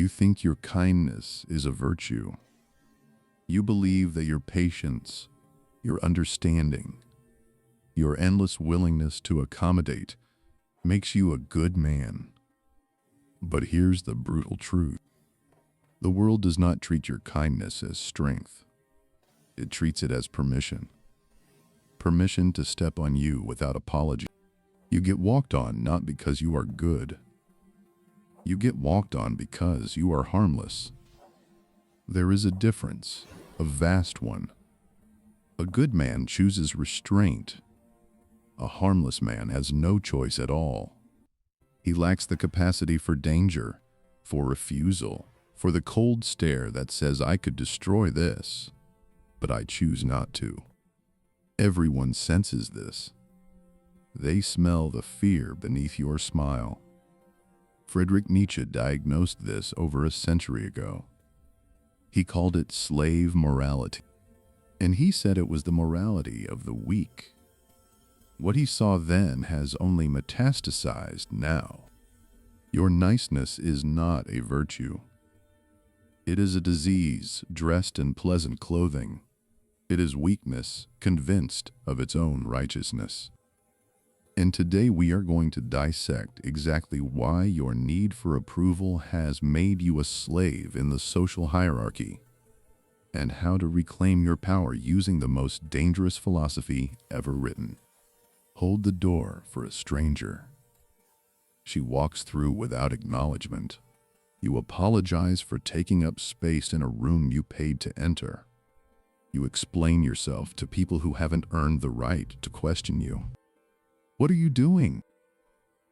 You think your kindness is a virtue. You believe that your patience, your understanding, your endless willingness to accommodate makes you a good man. But here's the brutal truth. The world does not treat your kindness as strength. It treats it as permission. Permission to step on you without apology. You get walked on not because you are good. You get walked on because you are harmless. There is a difference, a vast one. A good man chooses restraint. A harmless man has no choice at all. He lacks the capacity for danger, for refusal, for the cold stare that says, I could destroy this, but I choose not to. Everyone senses this. They smell the fear beneath your smile. Friedrich Nietzsche diagnosed this over a century ago. He called it slave morality, and he said it was the morality of the weak. What he saw then has only metastasized now. Your niceness is not a virtue. It is a disease dressed in pleasant clothing. It is weakness convinced of its own righteousness. And today we are going to dissect exactly why your need for approval has made you a slave in the social hierarchy, and how to reclaim your power using the most dangerous philosophy ever written. Hold the door for a stranger. She walks through without acknowledgement. You apologize for taking up space in a room you paid to enter. You explain yourself to people who haven't earned the right to question you. What are you doing?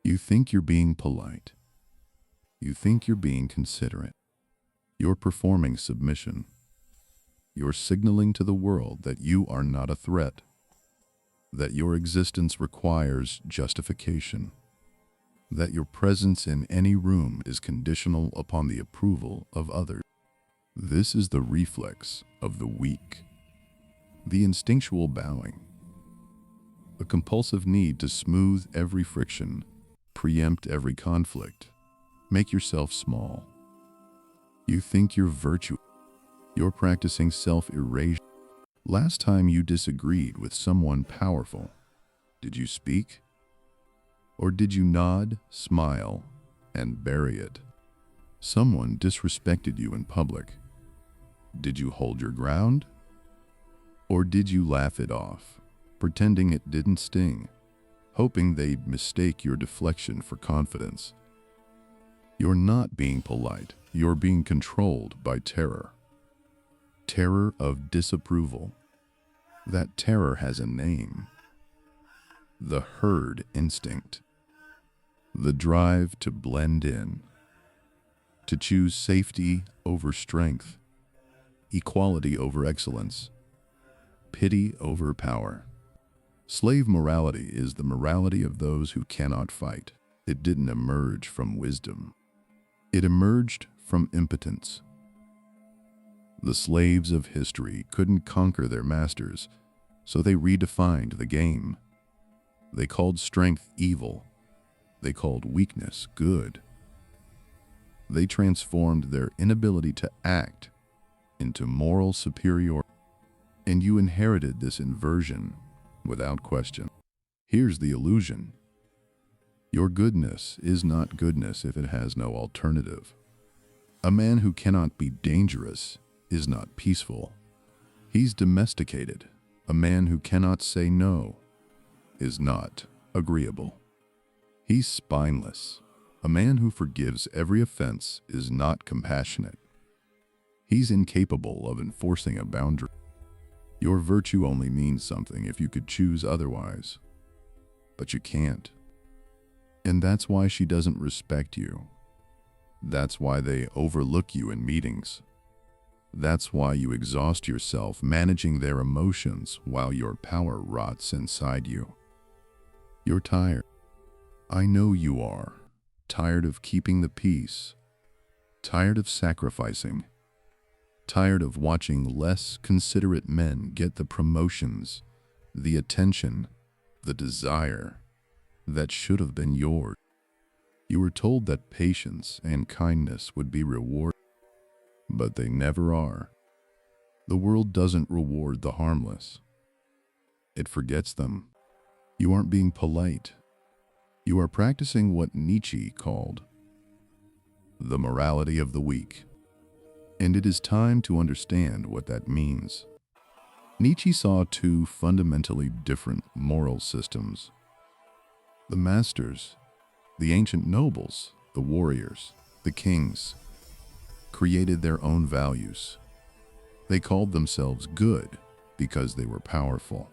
You think you're being polite. You think you're being considerate. You're performing submission. You're signaling to the world that you are not a threat, that your existence requires justification, that your presence in any room is conditional upon the approval of others. This is the reflex of the weak, the instinctual bowing, a compulsive need to smooth every friction, preempt every conflict, make yourself small. You think you're virtuous. You're practicing self-erasure. Last time you disagreed with someone powerful, did you speak? Or did you nod, smile, and bury it? Someone disrespected you in public. Did you hold your ground? Or did you laugh it off, pretending it didn't sting, hoping they'd mistake your deflection for confidence? You're not being polite. You're being controlled by terror. Terror of disapproval. That terror has a name. The herd instinct. The drive to blend in. To choose safety over strength. Equality over excellence. Pity over power. Slave morality is the morality of those who cannot fight. It didn't emerge from wisdom. It emerged from impotence. The slaves of history couldn't conquer their masters, so they redefined the game. They called strength evil. They called weakness good. They transformed their inability to act into moral superiority. And you inherited this inversion without question. Here's the illusion. Your goodness is not goodness if it has no alternative. A man who cannot be dangerous is not peaceful. He's domesticated. A man who cannot say no is not agreeable. He's spineless. A man who forgives every offense is not compassionate. He's incapable of enforcing a boundary. Your virtue only means something if you could choose otherwise. But you can't. And that's why she doesn't respect you. That's why they overlook you in meetings. That's why you exhaust yourself managing their emotions while your power rots inside you. You're tired. I know you are. Tired of keeping the peace. Tired of sacrificing. Tired of watching less considerate men get the promotions, the attention, the desire that should have been yours. You were told that patience and kindness would be rewarded, but they never are. The world doesn't reward the harmless. It forgets them. You aren't being polite. You are practicing what Nietzsche called the morality of the weak. And it is time to understand what that means. Nietzsche saw two fundamentally different moral systems. The masters, the ancient nobles, the warriors, the kings, created their own values. They called themselves good because they were powerful.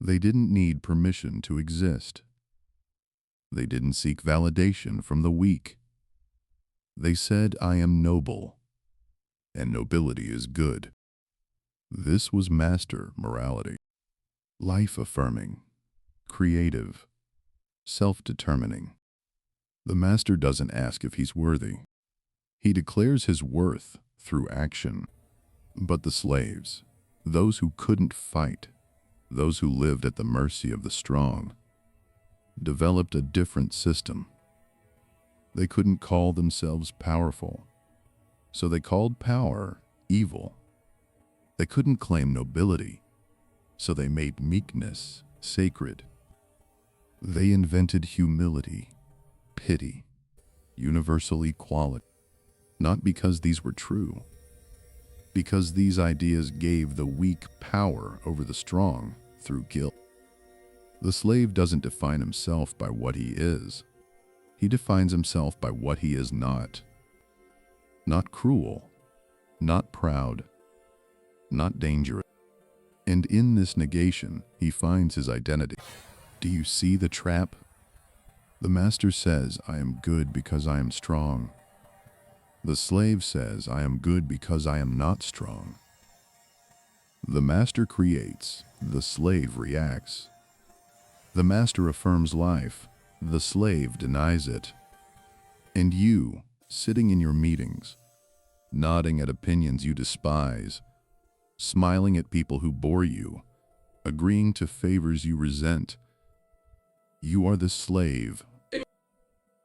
They didn't need permission to exist. They didn't seek validation from the weak. They said, "I am noble, and nobility is good." This was master morality. Life-affirming, creative, self-determining. The master doesn't ask if he's worthy. He declares his worth through action. But the slaves, those who couldn't fight, those who lived at the mercy of the strong, developed a different system. They couldn't call themselves powerful, so they called power evil. They couldn't claim nobility, so they made meekness sacred. They invented humility, pity, universal equality, not because these were true, because these ideas gave the weak power over the strong through guilt. The slave doesn't define himself by what he is. He defines himself by what he is not. Not cruel, not proud, not dangerous. And in this negation, he finds his identity. Do you see the trap? The master says, "I am good because I am strong." The slave says, "I am good because I am not strong." The master creates, the slave reacts. The master affirms life, the slave denies it. And you, sitting in your meetings, nodding at opinions you despise, smiling at people who bore you, agreeing to favors you resent, you are the slave,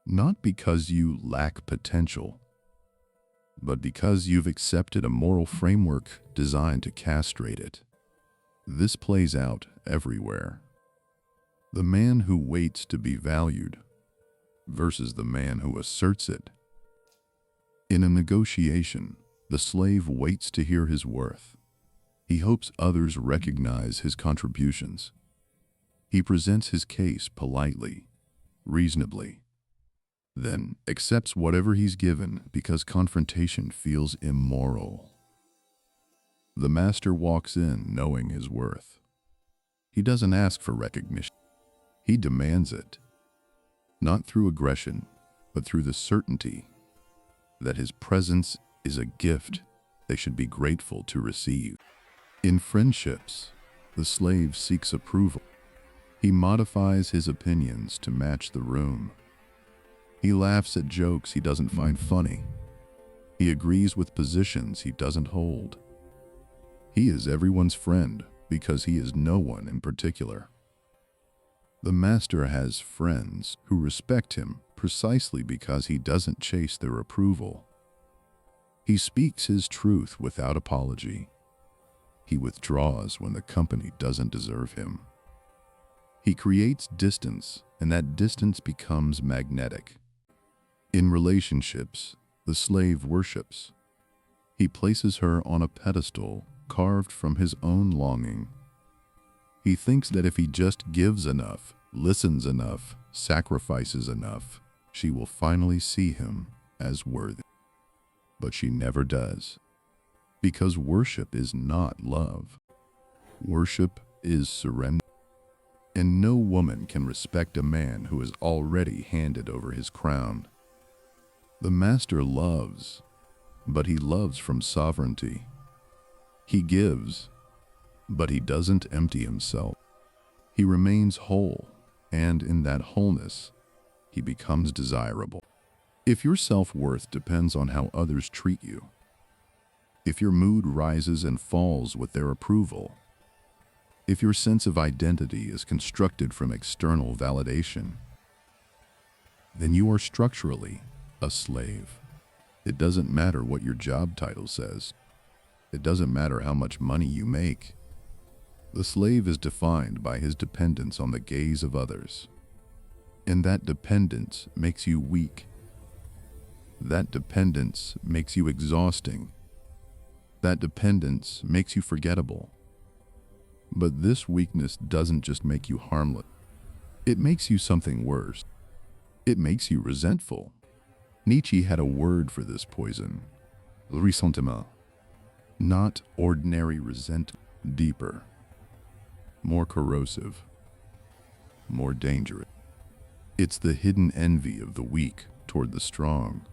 not because you lack potential, but because you've accepted a moral framework designed to castrate it. This plays out everywhere. The man who waits to be valued versus the man who asserts it. In a negotiation, the slave waits to hear his worth. He hopes others recognize his contributions. He presents his case politely, reasonably, then accepts whatever he's given because confrontation feels immoral. The master walks in knowing his worth. He doesn't ask for recognition. He demands it, not through aggression, but through the certainty that his presence is a gift they should be grateful to receive. In friendships, the slave seeks approval. He modifies his opinions to match the room. He laughs at jokes he doesn't find funny. He agrees with positions he doesn't hold. He is everyone's friend because he is no one in particular. The master has friends who respect him precisely because he doesn't chase their approval. He speaks his truth without apology. He withdraws when the company doesn't deserve him. He creates distance, and that distance becomes magnetic. In relationships, the slave worships. He places her on a pedestal carved from his own longing. He thinks that if he just gives enough, listens enough, sacrifices enough, she will finally see him as worthy. But she never does. Because worship is not love. Worship is surrender. And no woman can respect a man who has already handed over his crown. The master loves, but he loves from sovereignty. He gives, but he doesn't empty himself. He remains whole, and in that wholeness, he becomes desirable. If your self-worth depends on how others treat you, if your mood rises and falls with their approval, if your sense of identity is constructed from external validation, then you are structurally a slave. It doesn't matter what your job title says. It doesn't matter how much money you make. The slave is defined by his dependence on the gaze of others. And that dependence makes you weak. That dependence makes you exhausting. That dependence makes you forgettable. But this weakness doesn't just make you harmless. It makes you something worse. It makes you resentful. Nietzsche had a word for this poison: ressentiment. Not ordinary resentment, deeper, more corrosive, more dangerous. It's the hidden envy of the weak toward the strong.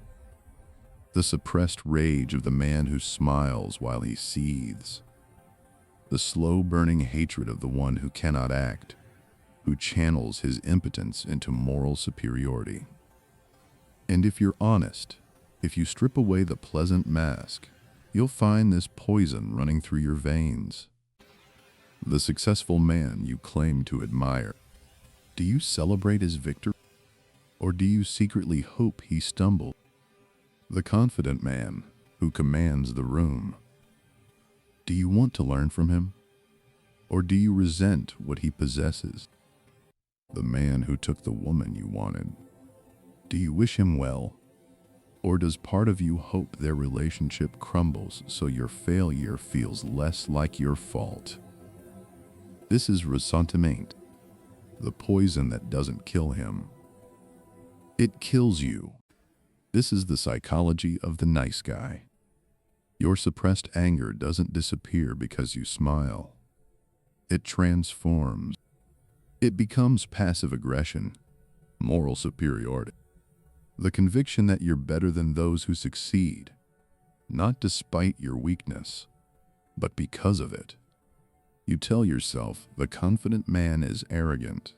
The suppressed rage of the man who smiles while he seethes. The slow-burning hatred of the one who cannot act, who channels his impotence into moral superiority. And if you're honest, if you strip away the pleasant mask, you'll find this poison running through your veins. The successful man you claim to admire, do you celebrate his victory, or do you secretly hope he stumbles? The confident man who commands the room, do you want to learn from him, or do you resent what he possesses? The man who took the woman you wanted, do you wish him well, or does part of you hope their relationship crumbles so your failure feels less like your fault? This is ressentiment, the poison that doesn't kill him. It kills you. This is the psychology of the nice guy. Your suppressed anger doesn't disappear because you smile. It transforms. It becomes passive aggression, moral superiority. The conviction that you're better than those who succeed, not despite your weakness, but because of it. You tell yourself the confident man is arrogant.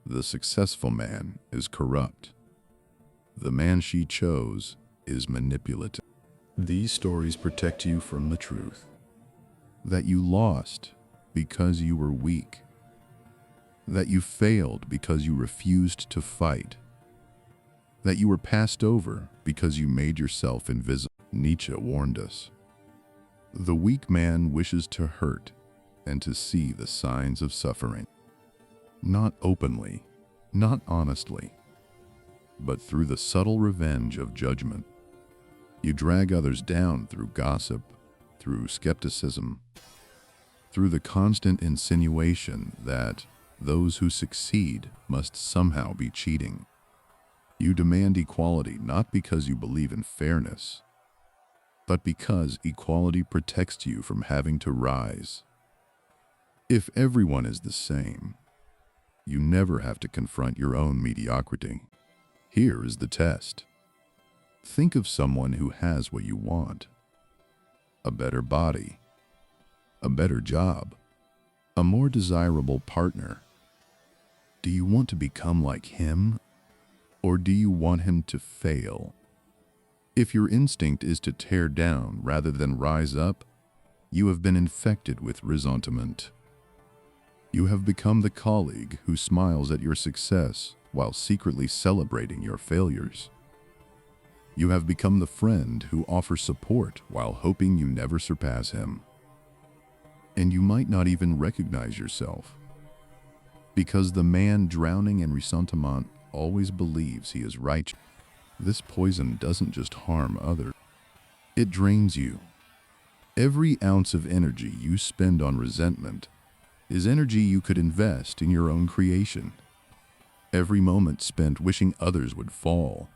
The successful man is corrupt. The man she chose is manipulative. These stories protect you from the truth that you lost because you were weak, that you failed because you refused to fight, that you were passed over because you made yourself invisible. Nietzsche warned us. The weak man wishes to hurt and to see the signs of suffering. Not openly, not honestly, but through the subtle revenge of judgment. You drag others down through gossip, through skepticism, through the constant insinuation that those who succeed must somehow be cheating. You demand equality not because you believe in fairness, but because equality protects you from having to rise. If everyone is the same, you never have to confront your own mediocrity. Here is the test. Think of someone who has what you want: a better body, a better job, a more desirable partner. Do you want to become like him, or do you want him to fail? If your instinct is to tear down rather than rise up, you have been infected with ressentiment. You have become the colleague who smiles at your success while secretly celebrating your failures. You have become the friend who offers support while hoping you never surpass him. And you might not even recognize yourself, because the man drowning in ressentiment always believes he is right. This poison doesn't just harm others, it drains you. Every ounce of energy you spend on resentment is energy you could invest in your own creation. Every moment spent wishing others would fall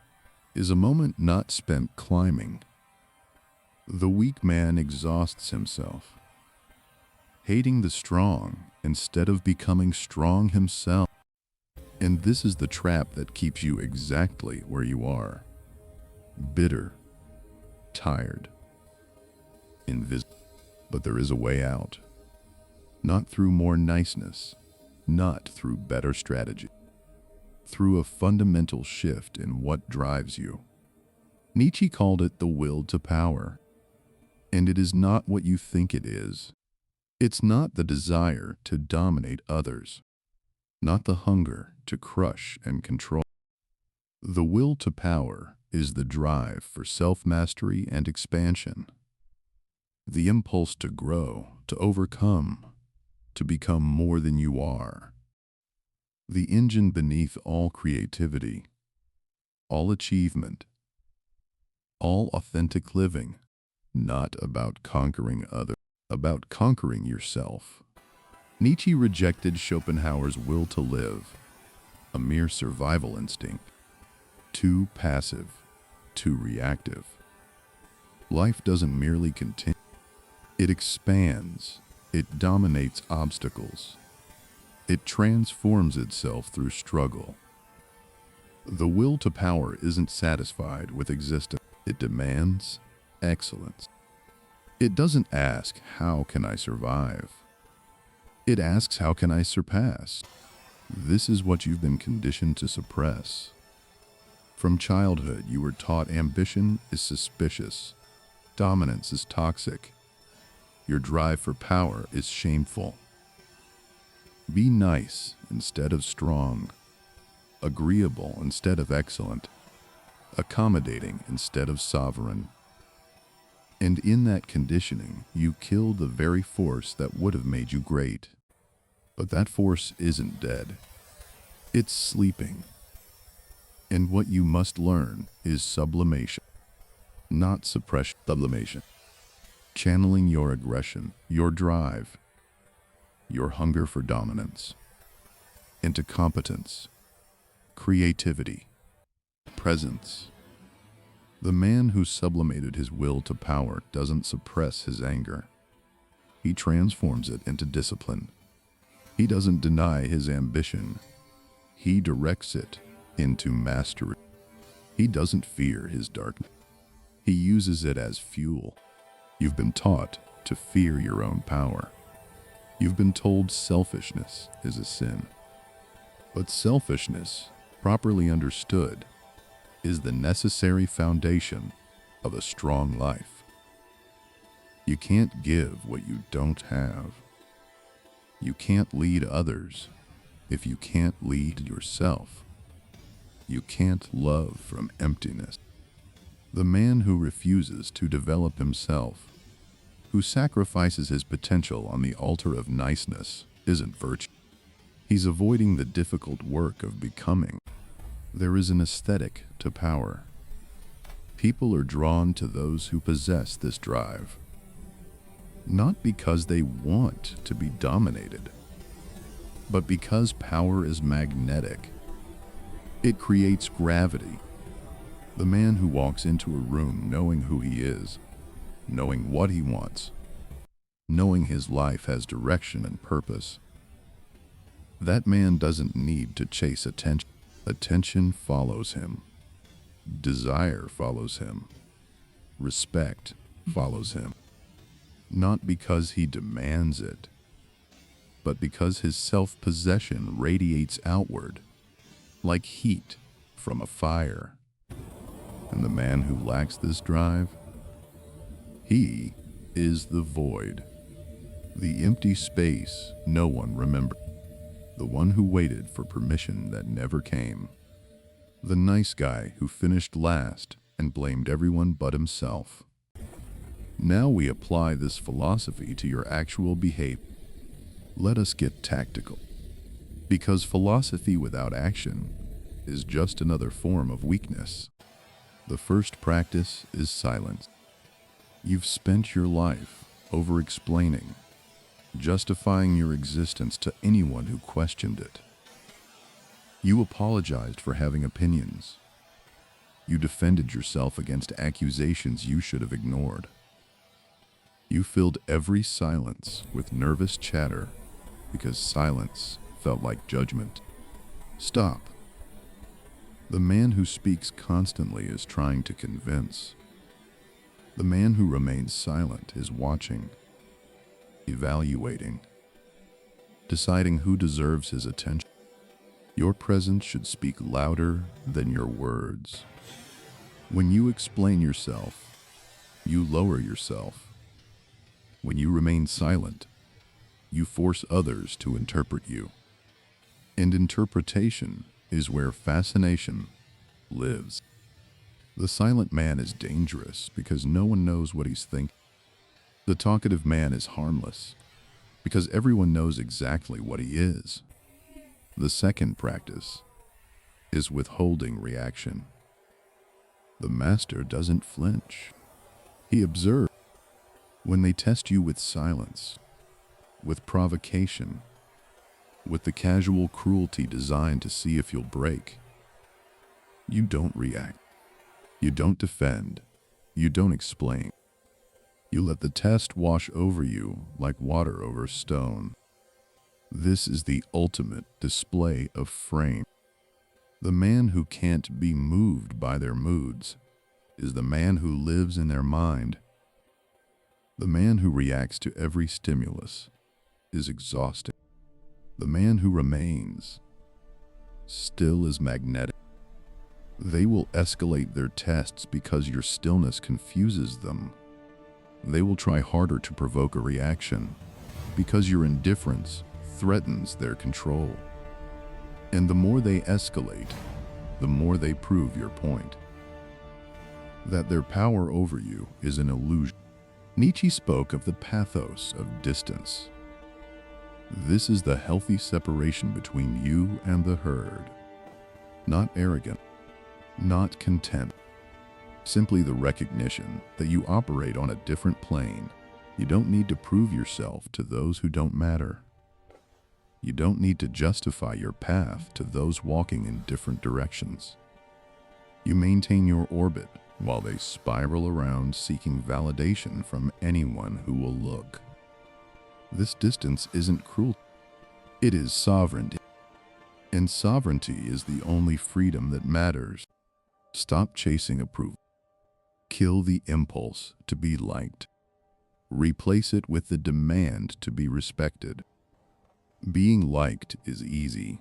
is a moment not spent climbing. The weak man exhausts himself, hating the strong instead of becoming strong himself. And this is the trap that keeps you exactly where you are: bitter, tired, invisible. But there is a way out. Not through more niceness, not through better strategy, through a fundamental shift in what drives you. Nietzsche called it the will to power. And it is not what you think it is. It's not the desire to dominate others, not the hunger to crush and control. The will to power is the drive for self-mastery and expansion, the impulse to grow, to overcome, to become more than you are. The engine beneath all creativity, all achievement, all authentic living, not about conquering others, about conquering yourself. Nietzsche rejected Schopenhauer's will to live, a mere survival instinct, too passive, too reactive. Life doesn't merely continue, it expands, it dominates obstacles, it transforms itself through struggle. The will to power isn't satisfied with existence, it demands excellence. It doesn't ask, how can I survive? It asks, how can I surpass? This is what you've been conditioned to suppress. From childhood, you were taught ambition is suspicious, dominance is toxic, your drive for power is shameful. Be nice instead of strong, agreeable instead of excellent, accommodating instead of sovereign. And in that conditioning, you killed the very force that would have made you great. But that force isn't dead. It's sleeping. And what you must learn is sublimation, not suppression. Sublimation. Channeling your aggression, your drive, your hunger for dominance, into competence, creativity, presence. The man who sublimated his will to power doesn't suppress his anger. He transforms it into discipline. He doesn't deny his ambition. He directs it into mastery. He doesn't fear his darkness. He uses it as fuel. You've been taught to fear your own power. You've been told selfishness is a sin. But selfishness, properly understood, is the necessary foundation of a strong life. You can't give what you don't have. You can't lead others if you can't lead yourself. You can't love from emptiness. The man who refuses to develop himself, who sacrifices his potential on the altar of niceness, isn't virtue. He's avoiding the difficult work of becoming. There is an aesthetic to power. People are drawn to those who possess this drive, not because they want to be dominated, but because power is magnetic. It creates gravity. The man who walks into a room knowing who he is, knowing what he wants, knowing his life has direction and purpose, that man doesn't need to chase attention. Attention follows him. Desire follows him. Respect follows him. Not because he demands it, but because his self-possession radiates outward, like heat from a fire. And the man who lacks this drive, he is the void, the empty space no one remembers, the one who waited for permission that never came, the nice guy who finished last and blamed everyone but himself. Now we apply this philosophy to your actual behavior. Let us get tactical, because philosophy without action is just another form of weakness. The first practice is silence. You've spent your life over-explaining, justifying your existence to anyone who questioned it. You apologized for having opinions. You defended yourself against accusations you should have ignored. You filled every silence with nervous chatter because silence felt like judgment. Stop. The man who speaks constantly is trying to convince. The man who remains silent is watching, evaluating, deciding who deserves his attention. Your presence should speak louder than your words. When you explain yourself, you lower yourself. When you remain silent, you force others to interpret you. And interpretation is where fascination, lives. The silent man is dangerous because no one knows what he's thinking. The talkative man is harmless because everyone knows exactly what he is. The second practice is withholding reaction. The master doesn't flinch. He observes. When they test you with silence, with provocation, with the casual cruelty designed to see if you'll break, you don't react. You don't defend. You don't explain. You let the test wash over you like water over stone. This is the ultimate display of frame. The man who can't be moved by their moods is the man who lives in their mind. The man who reacts to every stimulus is exhausting. The man who remains still is magnetic. They will escalate their tests because your stillness confuses them. They will try harder to provoke a reaction because your indifference threatens their control. And the more they escalate, the more they prove your point. That their power over you is an illusion. Nietzsche spoke of the pathos of distance. This is the healthy separation between you and the herd. Not arrogant, not contempt. Simply the recognition that you operate on a different plane. You don't need to prove yourself to those who don't matter. You don't need to justify your path to those walking in different directions. You maintain your orbit while they spiral around seeking validation from anyone who will look. This distance isn't cruel. It is sovereignty. And sovereignty is the only freedom that matters. Stop chasing approval. Kill the impulse to be liked. Replace it with the demand to be respected. Being liked is easy.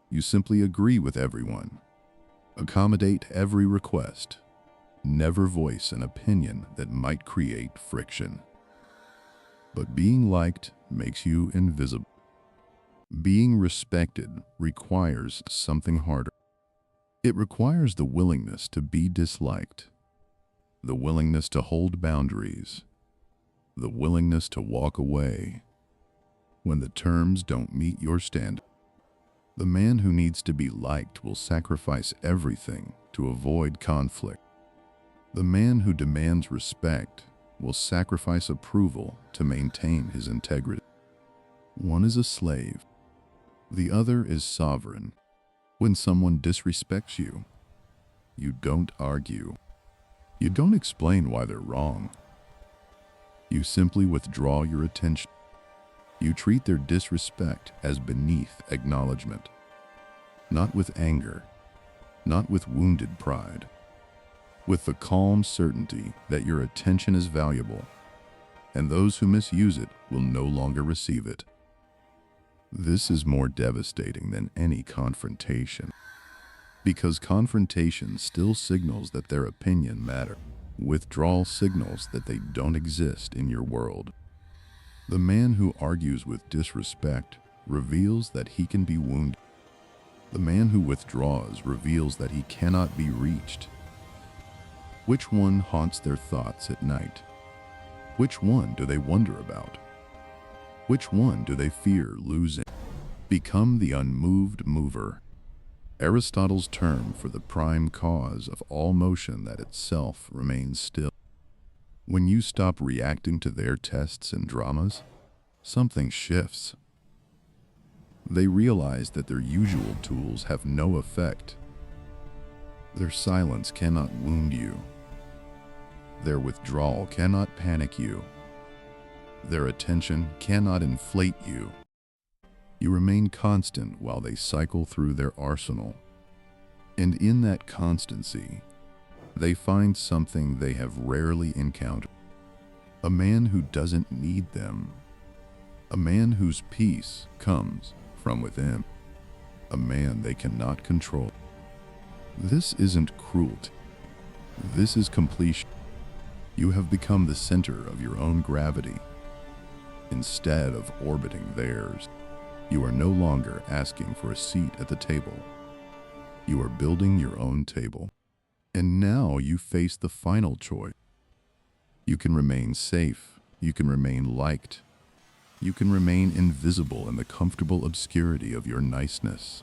You simply agree with everyone. Accommodate every request. Never voice an opinion that might create friction. But being liked makes you invisible. Being respected requires something harder. It requires the willingness to be disliked, the willingness to hold boundaries, the willingness to walk away when the terms don't meet your standard. The man who needs to be liked will sacrifice everything to avoid conflict. The man who demands respect will sacrifice approval to maintain his integrity. One is a slave. The other is sovereign. When someone disrespects you, you don't argue. You don't explain why they're wrong. You simply withdraw your attention. You treat their disrespect as beneath acknowledgement. Not with anger, not with wounded pride, with the calm certainty that your attention is valuable, and those who misuse it will no longer receive it. This is more devastating than any confrontation, because confrontation still signals that their opinion matters. Withdrawal signals that they don't exist in your world. The man who argues with disrespect reveals that he can be wounded. The man who withdraws reveals that he cannot be reached. Which one haunts their thoughts at night? Which one do they wonder about? Which one do they fear losing? Become the unmoved mover. Aristotle's term for the prime cause of all motion that itself remains still. When you stop reacting to their tests and dramas, something shifts. They realize that their usual tools have no effect. Their silence cannot wound you. Their withdrawal cannot panic you. Their attention cannot inflate you. You remain constant while they cycle through their arsenal. And in that constancy, they find something they have rarely encountered. A man who doesn't need them. A man whose peace comes from within. A man they cannot control. This isn't cruelty. This is completion. You have become the center of your own gravity. Instead of orbiting theirs, you are no longer asking for a seat at the table. You are building your own table. And now you face the final choice. You can remain safe. You can remain liked. You can remain invisible in the comfortable obscurity of your niceness.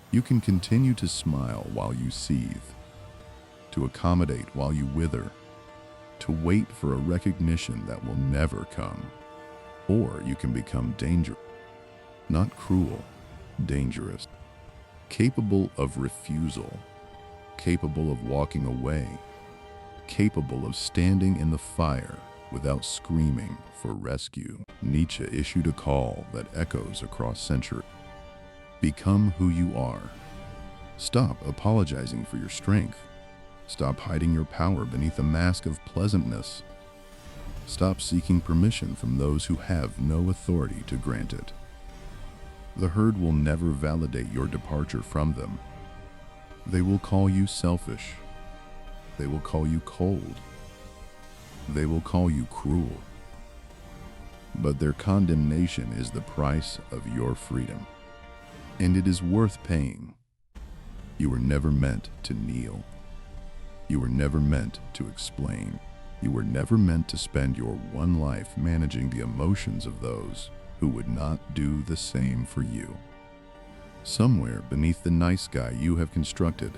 You can continue to smile while you seethe, to accommodate while you wither, to wait for a recognition that will never come. Or you can become dangerous, not cruel, dangerous, capable of refusal, capable of walking away, capable of standing in the fire without screaming for rescue. Nietzsche issued a call that echoes across centuries. Become who you are. Stop apologizing for your strength. Stop hiding your power beneath a mask of pleasantness. Stop seeking permission from those who have no authority to grant it. The herd will never validate your departure from them. They will call you selfish. They will call you cold. They will call you cruel. But their condemnation is the price of your freedom, and it is worth paying. You were never meant to kneel. You were never meant to explain. You were never meant to spend your one life managing the emotions of those who would not do the same for you. Somewhere beneath the nice guy you have constructed,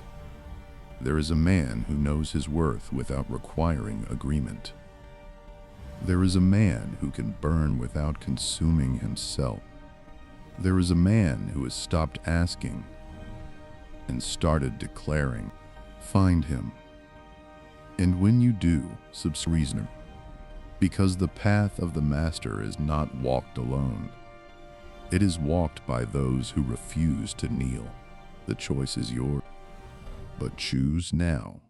there is a man who knows his worth without requiring agreement. There is a man who can burn without consuming himself. There is a man who has stopped asking and started declaring. Find him. And when you do, reason, because the path of the master is not walked alone. It is walked by those who refuse to kneel. The choice is yours, but choose now.